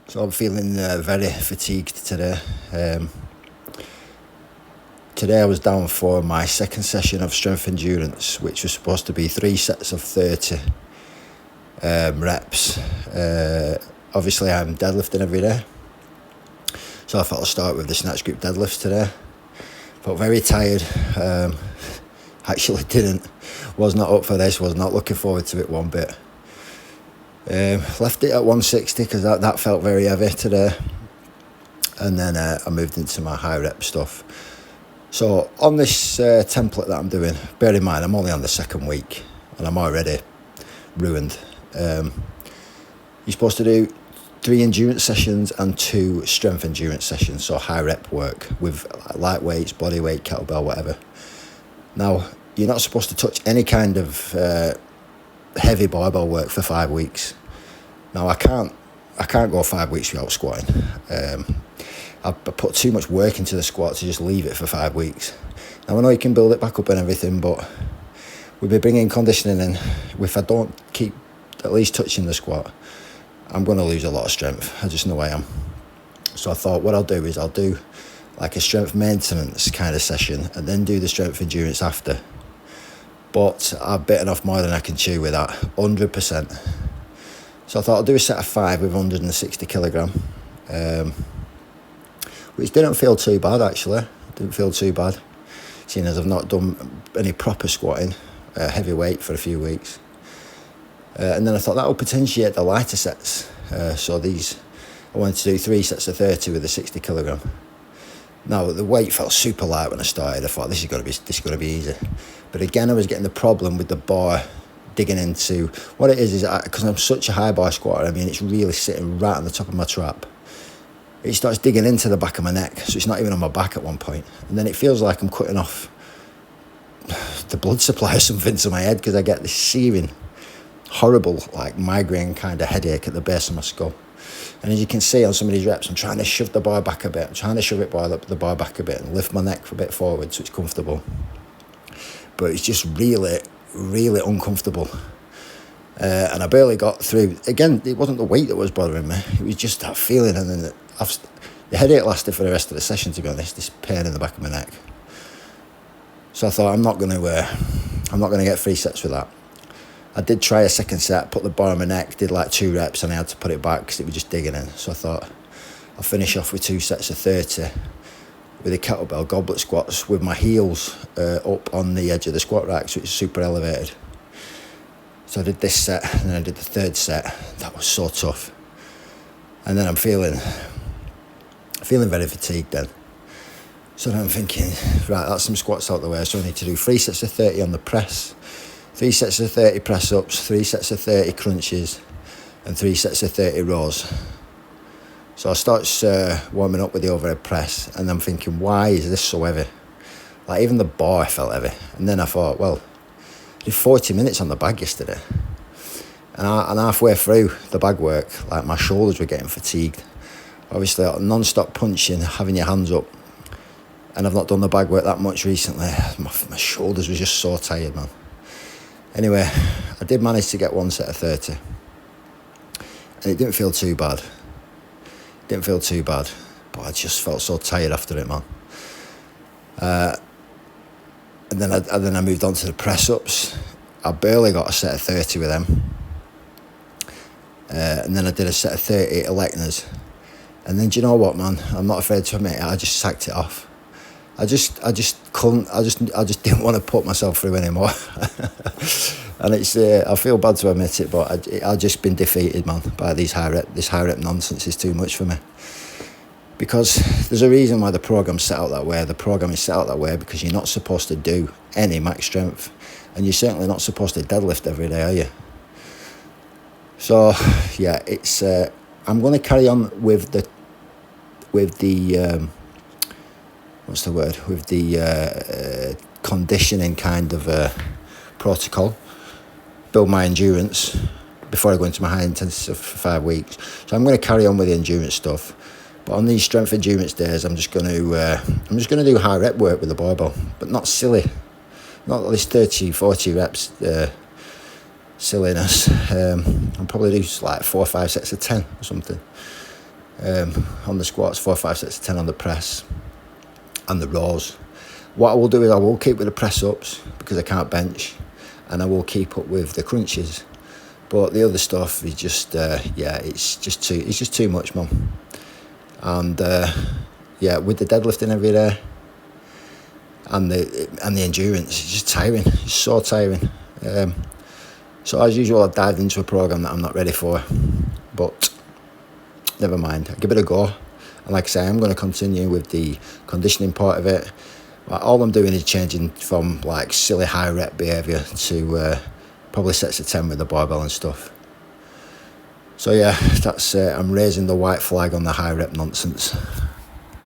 So I'm feeling very fatigued today. Today I was down for my second session of strength endurance, which was supposed to be 3 sets of 30 reps. Obviously I'm deadlifting every day, so I thought I'll start with the snatch grip deadlifts today. Felt very tired. Actually was not up for this, was not looking forward to it one bit. Left it at 160 because that felt very heavy today, and then I moved into my high rep stuff. So on this template that I'm doing, bear in mind I'm only on the second week and I'm already ruined. You're supposed to do 3 endurance sessions and 2 strength endurance sessions, so high rep work with light weights, body weight, kettlebell, whatever. Now you're not supposed to touch any kind of heavy barbell work for 5 weeks. Now I can't go 5 weeks without squatting. I put too much work into the squat to just leave it for 5 weeks. Now I know you can build it back up and everything, but we'll be bringing conditioning in. If I don't keep at least touching the squat, I'm going to lose a lot of strength. I just know I am. So I thought what I'll do is I'll do like a strength maintenance kind of session and then do the strength endurance after. But I've bitten off more than I can chew with that, 100%. So I thought I'll do a set of 5 with 160 kilogram, which didn't feel too bad actually. Didn't feel too bad, seeing as I've not done any proper squatting, heavy weight for a few weeks. And then I thought that will potentiate the lighter sets. So I wanted to do 3 sets of 30 with a 60 kilogram. Now the weight felt super light when I started. I thought this is going to be easy. But again, I was getting the problem with the bar digging into what it is because I'm such a high bar squatter. I mean, it's really sitting right on the top of my trap. It starts digging into the back of my neck, so it's not even on my back at one point. And then it feels like I'm cutting off the blood supply or something to my head because I get this searing, horrible, like migraine kind of headache at the base of my skull. And as you can see on some of these reps, I'm trying to shove the bar back a bit. I'm trying to shove the bar back a bit and lift my neck a bit forward so it's comfortable. But it's just really, really uncomfortable. And I barely got through. Again, it wasn't the weight that was bothering me. It was just that feeling. And then the headache lasted for the rest of the session, to be honest, this pain in the back of my neck. So I thought I'm not going to get 3 sets with that. I did try a second set, put the bar on my neck, did like 2 reps, and I had to put it back because it was just digging in. So I thought I'll finish off with 2 sets of 30 with a kettlebell goblet squats with my heels up on the edge of the squat rack, so it's super elevated. So I did this set, and then I did the 3rd set. That was so tough. And then I'm feeling very fatigued then. So then I'm thinking, right, that's some squats out the way. So I need to do 3 sets of 30 on the press, 3 sets of 30 press-ups, 3 sets of 30 crunches, and 3 sets of 30 rows. So I start warming up with the overhead press, and I'm thinking, why is this so heavy? Like even the bar felt heavy. And then I thought, well, I did 40 minutes on the bag yesterday. And halfway through the bag work, like my shoulders were getting fatigued. Obviously, non-stop punching, having your hands up. And I've not done the bag work that much recently. My shoulders were just so tired, man. Anyway, I did manage to get 1 set of 30. And it didn't feel too bad. But I just felt so tired after it, man. And then I moved on to the press-ups. I barely got a set of 30 with them. And then I did a set of 30 Electnas. And then do you know what, man? I'm not afraid to admit it. I just sacked it off. I just didn't want to put myself through anymore. And it's I feel bad to admit it, but I've just been defeated, man, by this high rep nonsense is too much for me. Because there's a reason why the program's set out that way. The program is set out that way because you're not supposed to do any max strength, and you're certainly not supposed to deadlift every day, are you? So yeah, it's I'm going to carry on with the conditioning kind of protocol, build my endurance before I go into my high intensity for 5 weeks. So I'm going to carry on with the endurance stuff, but on these strength endurance days, I'm just going to do high rep work with the barbell, but not silly, not this 30-40 reps silliness. I'll probably do like 4 or 5 sets of 10 or something. on the squats, 4 or 5 sets of 10 on the press and the rows. What I will do is I will keep with the press ups because I can't bench, and I will keep up with the crunches. But the other stuff is just it's just too much, mum. And with the deadlifting every day and the endurance, it's just tiring. It's so tiring. So as usual, I've dived into a program that I'm not ready for, but never mind. I'll give it a go. And like I say, I'm going to continue with the conditioning part of it. All I'm doing is changing from like silly high rep behaviour to probably sets of 10 with the barbell and stuff. So yeah, that's I'm raising the white flag on the high rep nonsense.